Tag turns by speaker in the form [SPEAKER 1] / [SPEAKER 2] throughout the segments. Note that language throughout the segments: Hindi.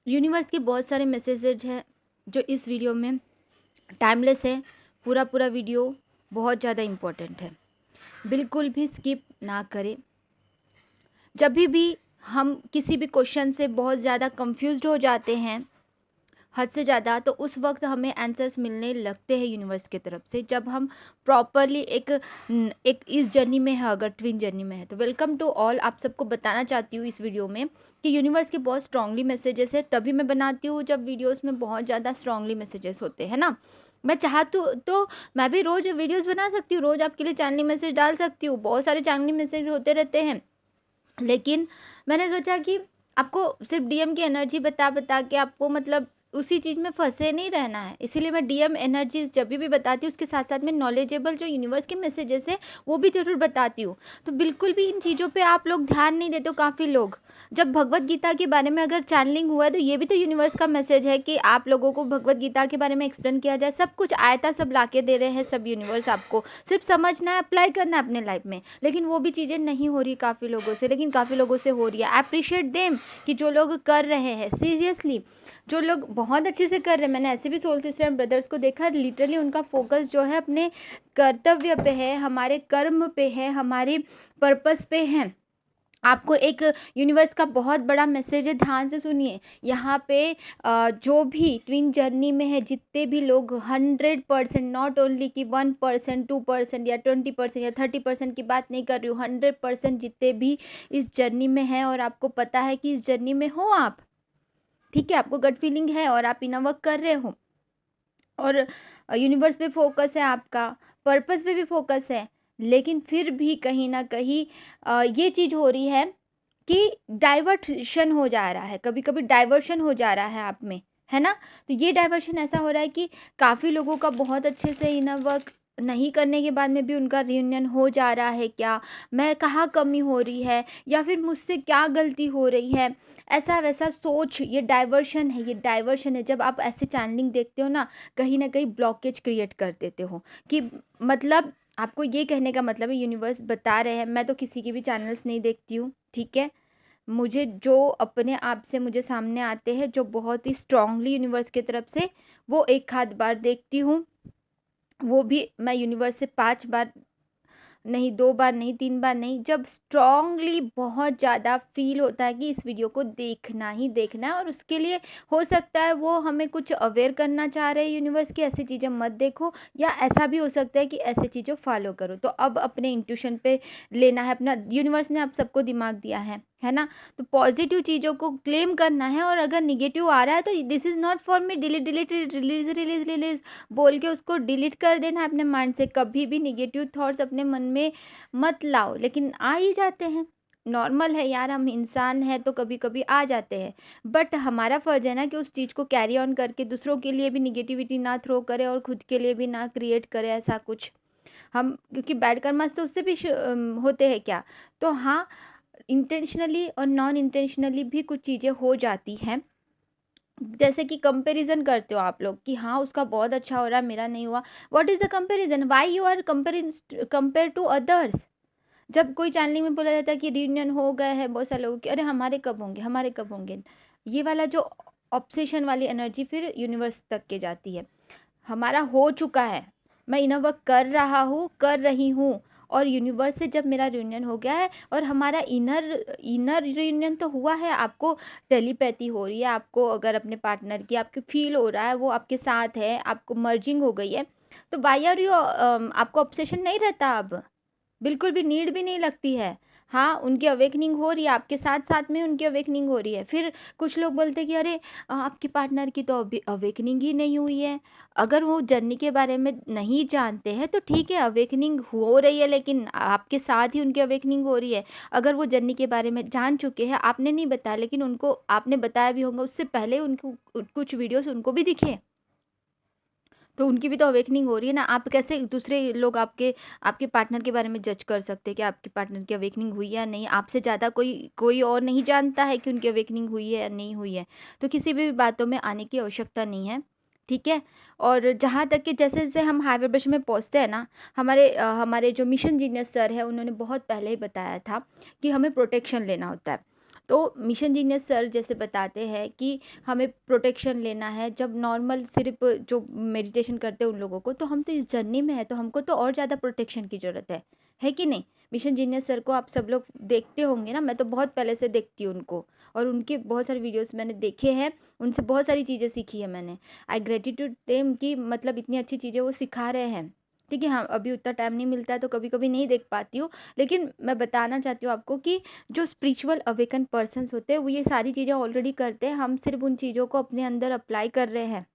[SPEAKER 1] यूनिवर्स के बहुत सारे मैसेजेज हैं जो इस वीडियो में टाइमलेस है। पूरा पूरा वीडियो बहुत ज़्यादा इम्पोर्टेंट है, बिल्कुल भी स्किप ना करें। जब भी हम किसी भी क्वेश्चन से बहुत ज़्यादा कंफ्यूज्ड हो जाते हैं, हद से ज़्यादा, तो उस वक्त हमें आंसर्स मिलने लगते हैं यूनिवर्स की तरफ से, जब हम प्रॉपरली एक इस जर्नी में है, अगर ट्विन जर्नी में है। तो वेलकम टू ऑल। आप सबको बताना चाहती हूँ इस वीडियो में कि यूनिवर्स के बहुत स्ट्रांगली मैसेजेस है। तभी मैं बनाती हूँ जब वीडियोस में बहुत ज़्यादा स्ट्रांगली मैसेजेस होते हैं ना। मैं चाहती हूँ तो मैं भी रोज़ वीडियोस बना सकती हूँ, रोज़ आपके लिए चैनलिंग मैसेज डाल सकती हूँ, बहुत सारे चैनलिंग मैसेज होते रहते हैं। लेकिन मैंने सोचा कि आपको सिर्फ डीएम की एनर्जी बता बता के आपको मतलब उसी चीज़ में फंसे नहीं रहना है। इसीलिए मैं डीएम एनर्जीज जब भी बताती हूँ उसके साथ साथ में नॉलेजेबल जो यूनिवर्स के मैसेजेस है वो भी ज़रूर बताती हूँ। तो बिल्कुल भी इन चीज़ों पे आप लोग ध्यान नहीं देते हो। काफ़ी लोग, जब भगवत गीता के बारे में अगर चैनलिंग हुआ है तो ये भी तो यूनिवर्स का मैसेज है कि आप लोगों को भगवत गीता के बारे में एक्सप्लेन किया जाए। सब कुछ आयता सब ला के दे रहे हैं सब यूनिवर्स, आपको सिर्फ समझना है, अप्लाई करना है अपने लाइफ में। लेकिन वो भी चीज़ें नहीं हो रही काफ़ी लोगों से, लेकिन काफ़ी लोगों से हो रही है। अप्रिशिएट देम कि जो लोग कर रहे हैं सीरियसली, जो लोग बहुत अच्छे से कर रहे हैं। मैंने ऐसे भी सोल सिस्टर एंड ब्रदर्स को देखा, लिटरली उनका फोकस जो है अपने कर्तव्य पे है, हमारे कर्म पे है, हमारे पर्पस पे है। आपको एक यूनिवर्स का बहुत बड़ा मैसेज है, ध्यान से सुनिए। यहाँ पे जो भी ट्विन जर्नी में है, जितने भी लोग 100%, नॉट ओनली कि 1%, 2% या 20% या 30% की बात नहीं कर रही हूँ, 100% जितने भी इस जर्नी में हैं और आपको पता है कि इस जर्नी में हो आप, ठीक है, आपको गट फीलिंग है और आप इनर वर्क कर रहे हो और यूनिवर्स पे फोकस है, आपका पर्पस पे भी फोकस है। लेकिन फिर भी कहीं ना कहीं ये चीज़ हो रही है कि डाइवर्शन हो जा रहा है, कभी कभी डाइवर्शन हो जा रहा है आप में, है ना। तो ये डाइवर्शन ऐसा हो रहा है कि काफ़ी लोगों का बहुत अच्छे से इनर वर्क नहीं करने के बाद में भी उनका रियूनियन हो जा रहा है। क्या मैं कहाँ कमी हो रही है, या फिर मुझसे क्या गलती हो रही है, ऐसा वैसा सोच, ये डाइवर्शन है, ये डाइवर्शन है। जब आप ऐसे चैनलिंग देखते हो ना कहीं ब्लॉकेज क्रिएट कर देते हो कि मतलब आपको ये कहने का मतलब है, यूनिवर्स बता रहे हैं, मैं तो किसी की भी चैनल्स नहीं देखती हूँ, ठीक है। मुझे जो अपने आप से मुझे सामने आते हैं, जो बहुत ही स्ट्रांगली यूनिवर्स की तरफ से, वो एक आध बार देखती हूँ। वो भी मैं यूनिवर्स से 5 बार नहीं, 2 बार नहीं, 3 बार नहीं, जब स्ट्रांगली बहुत ज़्यादा फ़ील होता है कि इस वीडियो को देखना ही देखना है। और उसके लिए हो सकता है वो हमें कुछ अवेयर करना चाह रहे हैं यूनिवर्स की, ऐसी चीज़ें मत देखो, या ऐसा भी हो सकता है कि ऐसी चीज़ें फॉलो करो। तो अब अपने इंट्यूशन पे लेना है अपना, यूनिवर्स ने आप सबको दिमाग दिया है ना। तो पॉजिटिव चीज़ों को क्लेम करना है, और अगर निगेटिव आ रहा है तो this is not for me, delete delete release release release बोल के उसको डिलीट कर देना है अपने माइंड से। कभी भी निगेटिव थॉट्स अपने मन में मत लाओ, लेकिन आ ही जाते हैं, नॉर्मल है यार, हम इंसान हैं तो कभी कभी आ जाते हैं। बट हमारा फ़र्ज़ है ना कि उस चीज़ को कैरी ऑन करके दूसरों के लिए भी निगेटिविटी ना थ्रो करें और खुद के लिए भी ना क्रिएट करें ऐसा कुछ हम, क्योंकि बैड कर्मास तो उससे भी होते हैं क्या। तो हाँ, इंटेंशनली और नॉन इंटेंशनली भी कुछ चीज़ें हो जाती हैं। जैसे कि कंपैरिजन करते हो आप लोग कि हाँ उसका बहुत अच्छा हो रहा है, मेरा नहीं हुआ। What is the comparison, why you are compare to others. जब कोई चैनलिंग में बोला जाता है कि रियूनियन हो गए हैं बहुत सारे लोगों के, अरे हमारे कब होंगे, हमारे कब होंगे, ये वाला जो ऑब्सेशन वाली एनर्जी फिर यूनिवर्स तक के जाती है। हमारा हो चुका है, मैं इनर वर्क कर रहा हूँ, कर रही हूँ, और यूनिवर्स से जब मेरा रियूनियन हो गया है और हमारा इनर इनर रियूनियन तो हुआ है, आपको टेलीपैथी हो रही है, आपको अगर अपने पार्टनर की आपको फील हो रहा है, वो आपके साथ है, आपको मर्जिंग हो गई है, तो वाई आर यू, आपको ऑब्सेशन नहीं रहता अब, बिल्कुल भी नीड भी नहीं लगती है। हाँ, उनकी अवेकनिंग हो रही है, आपके साथ-साथ में उनकी अवेकनिंग हो रही है। फिर कुछ लोग बोलते हैं कि अरे आपके पार्टनर की तो अभी अवेकनिंग ही नहीं हुई है। अगर वो जर्नी के बारे में नहीं जानते हैं तो ठीक है, अवेकनिंग हो रही है, लेकिन आपके साथ ही उनकी अवेकनिंग हो रही है। अगर वो जर्नी के बारे में जान चुके हैं, आपने नहीं बताया लेकिन उनको आपने बताया भी होगा, उससे पहले उनको कुछ वीडियोज़ उनको भी दिखे। तो उनकी भी तो अवेकनिंग हो रही है ना। आप कैसे दूसरे लोग आपके आपके पार्टनर के बारे में जज कर सकते हैं कि आपके पार्टनर की अवेकनिंग हुई है या नहीं। आपसे ज़्यादा कोई कोई और नहीं जानता है कि उनकी अवेकनिंग हुई है या नहीं हुई है। तो किसी भी बातों में आने की आवश्यकता नहीं है, ठीक है। और जहाँ तक कि जैसे जैसे हम हाई वाइब्रेशन में पहुँचते हैं ना, हमारे जो मिशन जीनियस सर है उन्होंने बहुत पहले ही बताया था कि हमें प्रोटेक्शन लेना होता है। तो मिशन जीनियस सर जैसे बताते हैं कि हमें प्रोटेक्शन लेना है, जब नॉर्मल सिर्फ जो मेडिटेशन करते हैं उन लोगों को, तो हम तो इस जर्नी में है तो हमको तो और ज़्यादा प्रोटेक्शन की ज़रूरत है कि नहीं? मिशन जीनियस सर को आप सब लोग देखते होंगे ना, मैं तो बहुत पहले से देखती हूँ उनको, और उनके बहुत सारे वीडियोस मैंने देखे हैं, उनसे बहुत सारी चीज़ें सीखी है मैंने। आई ग्रेटिट्यूड देम कि मतलब इतनी अच्छी चीज़ें वो सिखा रहे हैं। ठीक है, हाँ, अभी उतना टाइम नहीं मिलता है तो कभी-कभी नहीं देख पाती हूँ, लेकिन मैं बताना चाहती हूँ आपको कि जो स्पिरिचुअल अवेकन पर्सन्स होते हैं वो ये सारी चीज़ें ऑलरेडी करते हैं, हम सिर्फ उन चीज़ों को अपने अंदर अप्लाई कर रहे हैं।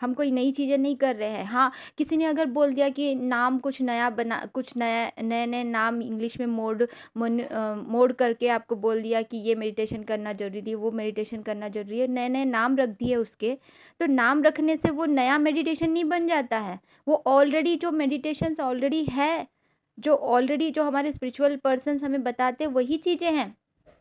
[SPEAKER 1] हम कोई नई चीज़ें नहीं कर रहे हैं। हाँ, किसी ने अगर बोल दिया कि नाम कुछ नया बना, कुछ नया नए-नए नाम इंग्लिश में मोड़ करके आपको बोल दिया कि ये मेडिटेशन करना ज़रूरी है, वो मेडिटेशन करना ज़रूरी है, नए-नए नाम रख दिए उसके, तो नाम रखने से वो नया मेडिटेशन नहीं बन जाता है। वो ऑलरेडी जो मेडिटेशंस ऑलरेडी है, जो हमारे स्पिरिचुअल पर्सन्स हमें बताते हैं वही चीज़ें हैं।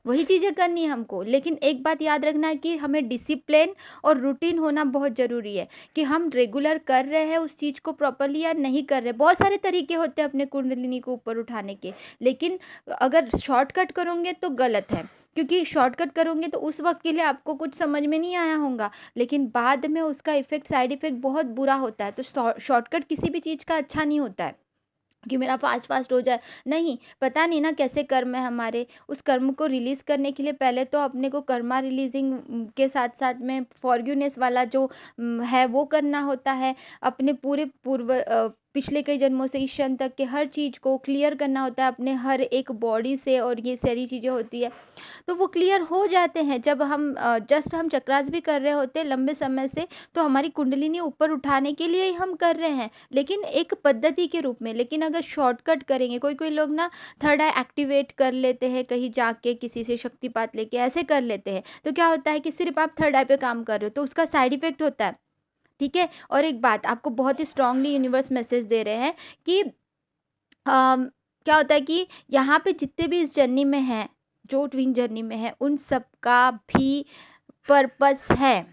[SPEAKER 1] वही चीज़ें करनी है हमको, लेकिन एक बात याद रखना है कि हमें डिसिप्लिन और रूटीन होना बहुत ज़रूरी है कि हम रेगुलर कर रहे हैं उस चीज़ को प्रॉपर्ली या नहीं कर रहे। बहुत सारे तरीके होते हैं अपने कुंडलिनी को ऊपर उठाने के, लेकिन अगर शॉर्टकट करोगे तो गलत है, क्योंकि शॉर्टकट करोगे तो उस वक्त के लिए आपको कुछ समझ में नहीं आया होगा, लेकिन बाद में उसका इफ़ेक्ट, साइड इफ़ेक्ट बहुत बुरा होता है। तो शॉर्टकट किसी भी चीज़ का अच्छा नहीं होता है कि मेरा फ़ास्ट हो जाए, नहीं, पता नहीं ना कैसे कर्म है हमारे, उस कर्म को रिलीज़ करने के लिए पहले तो अपने को कर्मा रिलीज़िंग के साथ-साथ में फॉरगिवनेस वाला जो है वो करना होता है। अपने पूरे पिछले कई जन्मों से इस क्षण तक के हर चीज़ को क्लियर करना होता है अपने हर एक बॉडी से, और ये सारी चीज़ें होती है। तो वो क्लियर हो जाते हैं जब हम जस्ट हम चक्रास भी कर रहे होते हैं लंबे समय से, तो हमारी कुंडलिनी ऊपर उठाने के लिए ही हम कर रहे हैं, लेकिन एक पद्धति के रूप में। लेकिन अगर शॉर्टकट करेंगे, कोई लोग ना थर्ड आई एक्टिवेट कर लेते हैं, कहीं जाके किसी से शक्तिपात लेके ऐसे कर लेते हैं, तो क्या होता है कि सिर्फ आप थर्ड आई पे काम कर रहे हो तो उसका साइड इफेक्ट होता है। ठीक है, और एक बात आपको बहुत ही स्ट्रांगली यूनिवर्स मैसेज दे रहे हैं कि क्या होता है कि यहाँ पे जितने भी इस जर्नी में हैं, जो ट्विन जर्नी में है, उन सबका भी पर्पस है।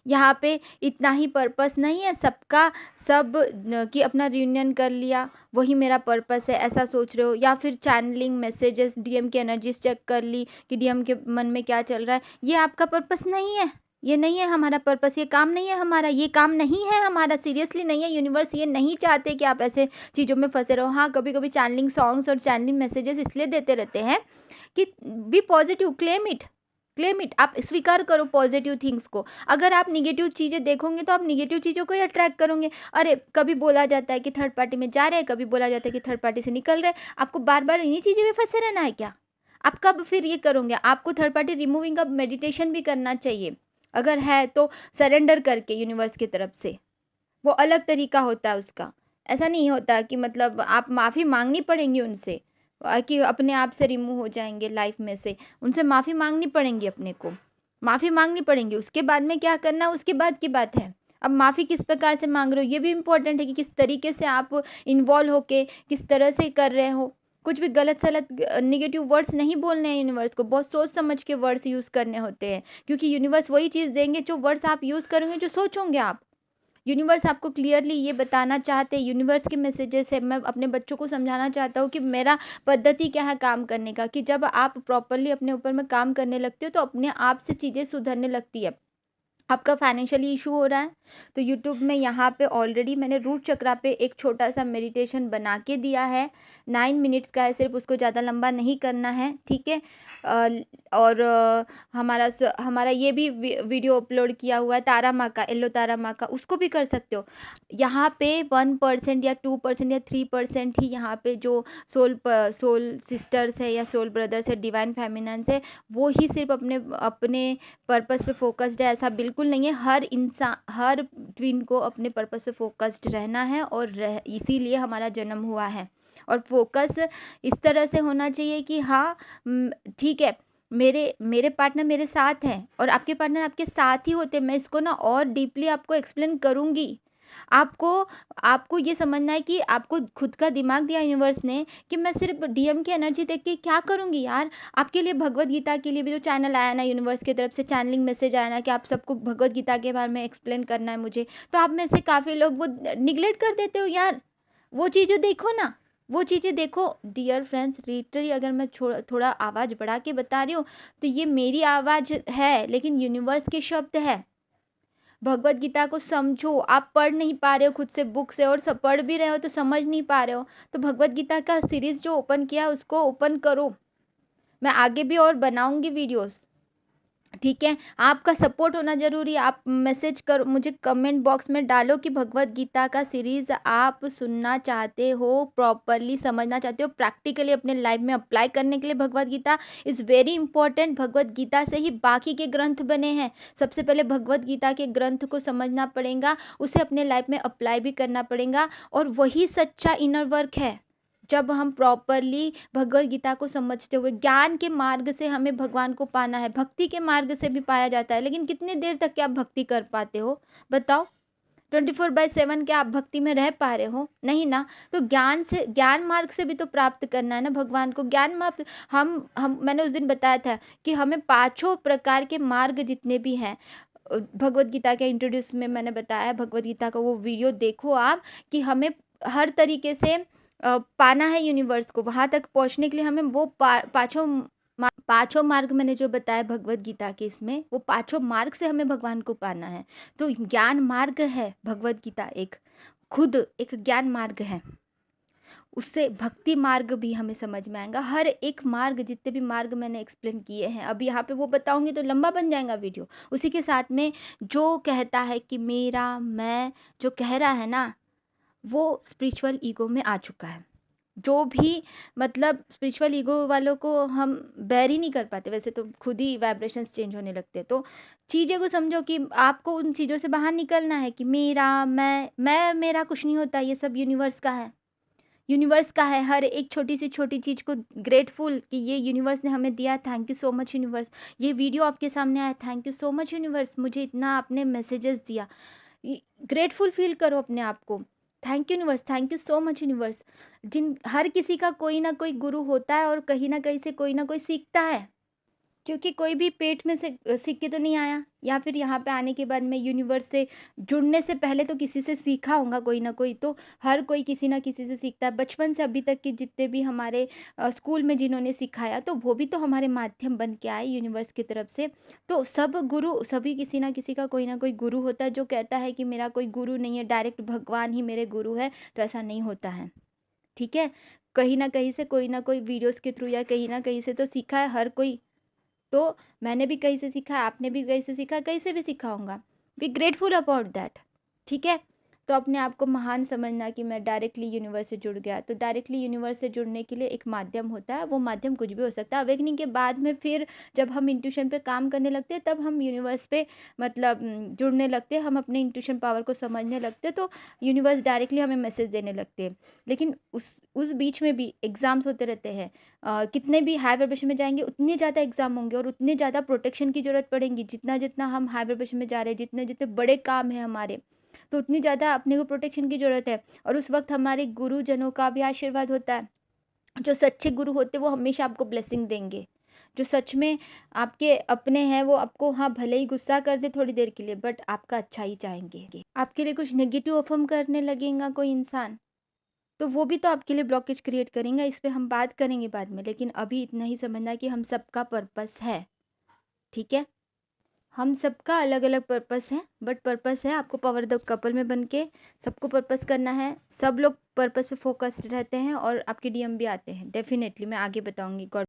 [SPEAKER 1] यहाँ पे इतना ही पर्पस नहीं है सबका, कि अपना रियूनियन कर लिया वही मेरा पर्पस है, ऐसा सोच रहे हो, या फिर चैनलिंग मैसेजेस, डीएम की एनर्जीज चेक कर ली कि डीएम के मन में क्या चल रहा है, ये आपका पर्पस नहीं है। ये नहीं है हमारा पर्पस, ये काम नहीं है हमारा, ये काम नहीं है हमारा, सीरियसली नहीं है। यूनिवर्स ये नहीं चाहते कि आप ऐसे चीज़ों में फंसे रहो। हाँ, कभी कभी चैनलिंग सॉन्ग्स और चैनलिंग मैसेजेस इसलिए देते रहते हैं कि बी पॉजिटिव, क्लेम इट, आप स्वीकार करो पॉजिटिव थिंग्स को। अगर आप निगेटिव चीज़ें देखोगे तो आप निगेटिव चीज़ों को ही अट्रैक्ट करोगे। अरे कभी बोला जाता है कि थर्ड पार्टी में जा रहे हैं, कभी बोला जाता है कि थर्ड पार्टी से निकल रहे हैं, आपको बार बार इन्हीं चीज़ें में फंसे रहना है क्या? आप कब फिर ये करोगे? आपको थर्ड पार्टी रिमूविंग का मेडिटेशन भी करना चाहिए, अगर है तो सरेंडर करके यूनिवर्स की तरफ से। वो अलग तरीका होता है उसका। ऐसा नहीं होता कि मतलब आप माफ़ी मांगनी पड़ेंगी उनसे, कि अपने आप से रिमूव हो जाएंगे लाइफ में से। उनसे माफ़ी मांगनी पड़ेंगी, अपने को माफ़ी मांगनी पड़ेंगी। उसके बाद में क्या करना उसके बाद की बात है। अब माफ़ी किस प्रकार से मांग रहे हो ये भी इम्पोर्टेंट है कि किस तरीके से आप इन्वॉल्व होके किस तरह से कर रहे हो। कुछ भी गलत सलत निगेटिव वर्ड्स नहीं बोलने हैं यूनिवर्स को, बहुत सोच समझ के वर्ड्स यूज़ करने होते हैं, क्योंकि यूनिवर्स वही चीज़ देंगे जो वर्ड्स आप यूज़ करोगे, जो सोचोगे आप। यूनिवर्स आपको क्लियरली ये बताना चाहते हैं, यूनिवर्स के मैसेजेस है। मैं अपने बच्चों को समझाना चाहता हूँ कि मेरा पद्धति क्या है काम करने का, कि जब आप प्रॉपरली अपने ऊपर में काम करने लगते हो तो अपने आप से चीज़ें सुधरने लगती है। आपका फाइनेंशियली इशू हो रहा है तो यूट्यूब में यहाँ पे ऑलरेडी मैंने रूट चक्रा पे एक छोटा सा मेडिटेशन बना के दिया है, 9 मिनट्स का है सिर्फ, उसको ज़्यादा लंबा नहीं करना है। ठीक है, और हमारा ये भी वीडियो अपलोड किया हुआ है तारा माँ का, येलो तारा माँ का, उसको भी कर सकते हो। यहाँ पे 1% या 2% या 3% ही यहाँ पे जो सोल सिस्टर्स है या सोल ब्रदर्स है, डिवाइन फेमिनन्स है, वो ही सिर्फ अपने अपने पर्पस पे फोकस्ड है, ऐसा बिल्कुल नहीं है। हर इंसान, हर ट्विन को अपने पर्पस पे फोकस्ड रहना है, और इसीलिए हमारा जन्म हुआ है। और फोकस इस तरह से होना चाहिए कि हाँ ठीक है, मेरे पार्टनर मेरे साथ हैं और आपके पार्टनर आपके साथ ही होते हैं। मैं इसको ना और डीपली आपको एक्सप्लेन करूँगी। आपको ये समझना है कि आपको खुद का दिमाग दिया यूनिवर्स ने कि मैं सिर्फ डीएम की एनर्जी देख के क्या करूँगी यार। आपके लिए भगवत गीता के लिए भी जो चैनल आया ना, यूनिवर्स की तरफ से चैनलिंग मैसेज आया ना कि आप सबको भगवत गीता के बारे में एक्सप्लेन करना है मुझे, तो आप में से काफ़ी लोग वो निगलेक्ट कर देते हो यार। वो चीज़ें देखो ना, वो चीज़ें देखो डियर फ्रेंड्स, लिटरली अगर मैं थोड़ा आवाज़ बढ़ा के बता रही हूँ तो ये मेरी आवाज़ है, लेकिन यूनिवर्स के शब्द है। भगवत गीता को समझो। आप पढ़ नहीं पा रहे हो खुद से बुक से, और सब पढ़ भी रहे हो तो समझ नहीं पा रहे हो, तो भगवत गीता का सीरीज़ जो ओपन किया उसको ओपन करो। मैं आगे भी और बनाऊंगी वीडियोस, ठीक है। आपका सपोर्ट होना ज़रूरी है। आप मैसेज करो मुझे, कमेंट बॉक्स में डालो कि भगवत गीता का सीरीज़ आप सुनना चाहते हो, प्रॉपरली समझना चाहते हो, प्रैक्टिकली अपने लाइफ में अप्लाई करने के लिए। Bhagavad Gita is very important. Bhagavad Gita से ही बाकी के ग्रंथ बने हैं। सबसे पहले भगवत गीता के ग्रंथ को समझना पड़ेगा, उसे अपने लाइफ में अप्लाई भी करना पड़ेगा, और वही सच्चा इनर वर्क है। जब हम प्रॉपरली भगवत गीता को समझते हुए ज्ञान के मार्ग से हमें भगवान को पाना है, भक्ति के मार्ग से भी पाया जाता है, लेकिन कितनी देर तक क्या आप भक्ति कर पाते हो बताओ? 24/7 क्या आप भक्ति में रह पा रहे हो? नहीं ना। तो ज्ञान से, ज्ञान मार्ग से भी तो प्राप्त करना है ना भगवान को। ज्ञान मार्ग हम मैंने उस दिन बताया था कि हमें पांचों प्रकार के मार्ग जितने भी हैं, भगवत गीता के इंट्रोड्यूस में मैंने बताया, भगवत गीता का वो वीडियो देखो आप, कि हमें हर तरीके से पाना है यूनिवर्स को। वहाँ तक पहुँचने के लिए हमें वो पाँचों मार्ग मैंने जो बताया भगवत गीता के इसमें, वो पाँचों मार्ग से हमें भगवान को पाना है। तो ज्ञान मार्ग है भगवत गीता, एक खुद एक ज्ञान मार्ग है। उससे भक्ति मार्ग भी हमें समझ में आएगा। हर एक मार्ग, जितने भी मार्ग मैंने एक्सप्लेन किए हैं, अभी यहाँ पे वो बताऊंगी तो लंबा बन जाएगा वीडियो। उसी के साथ में जो कहता है कि मेरा मैं, जो कह रहा है ना, वो स्पिरिचुअल ईगो में आ चुका है। जो भी मतलब स्पिरिचुअल ईगो वालों को हम बेर ही नहीं कर पाते, वैसे तो खुद ही वाइब्रेशंस चेंज होने लगते हैं। तो चीज़ें को समझो कि आपको उन चीज़ों से बाहर निकलना है कि मेरा मैं मेरा कुछ नहीं होता, ये सब यूनिवर्स का है। यूनिवर्स का है। हर एक छोटी से छोटी चीज़ को ग्रेटफुल कि ये यूनिवर्स ने हमें दिया, thank you so much universe. ये वीडियो आपके सामने आया, thank you so much universe, मुझे इतना आपने मैसेजेस दिया। ग्रेटफुल फील करो अपने आप को। Thank you universe, thank you so much universe. जिन हर किसी का कोई ना कोई गुरु होता है, और कहीं ना कहीं से कोई ना कोई सीखता है, क्योंकि कोई भी पेट में से सीख के तो नहीं आया, या फिर यहाँ पे आने के बाद में यूनिवर्स से जुड़ने से पहले तो किसी से सीखा होगा कोई ना कोई। तो हर कोई किसी ना किसी से सीखता है। बचपन से अभी तक के जितने भी हमारे स्कूल में जिन्होंने सिखाया, तो वो भी तो हमारे माध्यम बन के आए यूनिवर्स की तरफ से। तो सब गुरु, सभी किसी ना किसी का कोई ना कोई गुरु होता है। जो कहता है कि मेरा कोई गुरु नहीं है, डायरेक्ट भगवान ही मेरे गुरु है, तो ऐसा नहीं होता है, ठीक है। कहीं ना कहीं से कोई ना कोई वीडियोस के थ्रू या कहीं ना कहीं से तो सीखा है हर कोई। तो मैंने भी कहीं से सीखा, आपने भी कहीं से सीखा, कहीं से भी सीखा होगा। बी ग्रेटफुल अबाउट दैट, ठीक है। तो अपने आप को महान समझना कि मैं डायरेक्टली यूनिवर्स से जुड़ गया। तो डायरेक्टली यूनिवर्स से जुड़ने के लिए एक माध्यम होता है, वो माध्यम कुछ भी हो सकता है। अवेकनिंग के बाद में फिर जब हम इंट्यूशन पे काम करने लगते हैं, तब हम यूनिवर्स पे मतलब जुड़ने लगते हैं, हम अपने इंट्यूशन पावर को समझने लगते हैं, तो यूनिवर्स डायरेक्टली हमें मैसेज देने लगते हैं। लेकिन उस बीच में भी एग्ज़ाम्स होते रहते हैं। कितने भी हाई वाइब्रेशन में जाएंगे उतने ज़्यादा एग्ज़ाम होंगे, और उतने ज़्यादा प्रोटेक्शन की ज़रूरत पड़ेगी। जितना जितना हम हाई वाइब्रेशन में जा रहे हैं, जितने जितने बड़े काम हैं हमारे, तो उतनी ज़्यादा अपने को प्रोटेक्शन की ज़रूरत है। और उस वक्त हमारे गुरुजनों का भी आशीर्वाद होता है। जो सच्चे गुरु होते हैं वो हमेशा आपको ब्लेसिंग देंगे। जो सच में आपके अपने हैं, वो आपको, हाँ भले ही गुस्सा कर दे थोड़ी देर के लिए, बट आपका अच्छा ही चाहेंगे। आपके लिए कुछ नेगेटिव अफर्म करने लगेगा कोई इंसान, तो वो भी तो आपके लिए ब्लॉकेज क्रिएट करेंगे। इस पे हम बात करेंगे बाद में, लेकिन अभी इतना ही समझना कि हम सबका पर्पस है, ठीक है। हम सबका अलग अलग पर्पस है, बट पर्पस है आपको पावर द कपल में बन के सबको पर्पस करना है। सब लोग पर्पस पे फोकस्ड रहते हैं, और आपके डीएम भी आते हैं डेफिनेटली, मैं आगे बताऊंगी। गॉड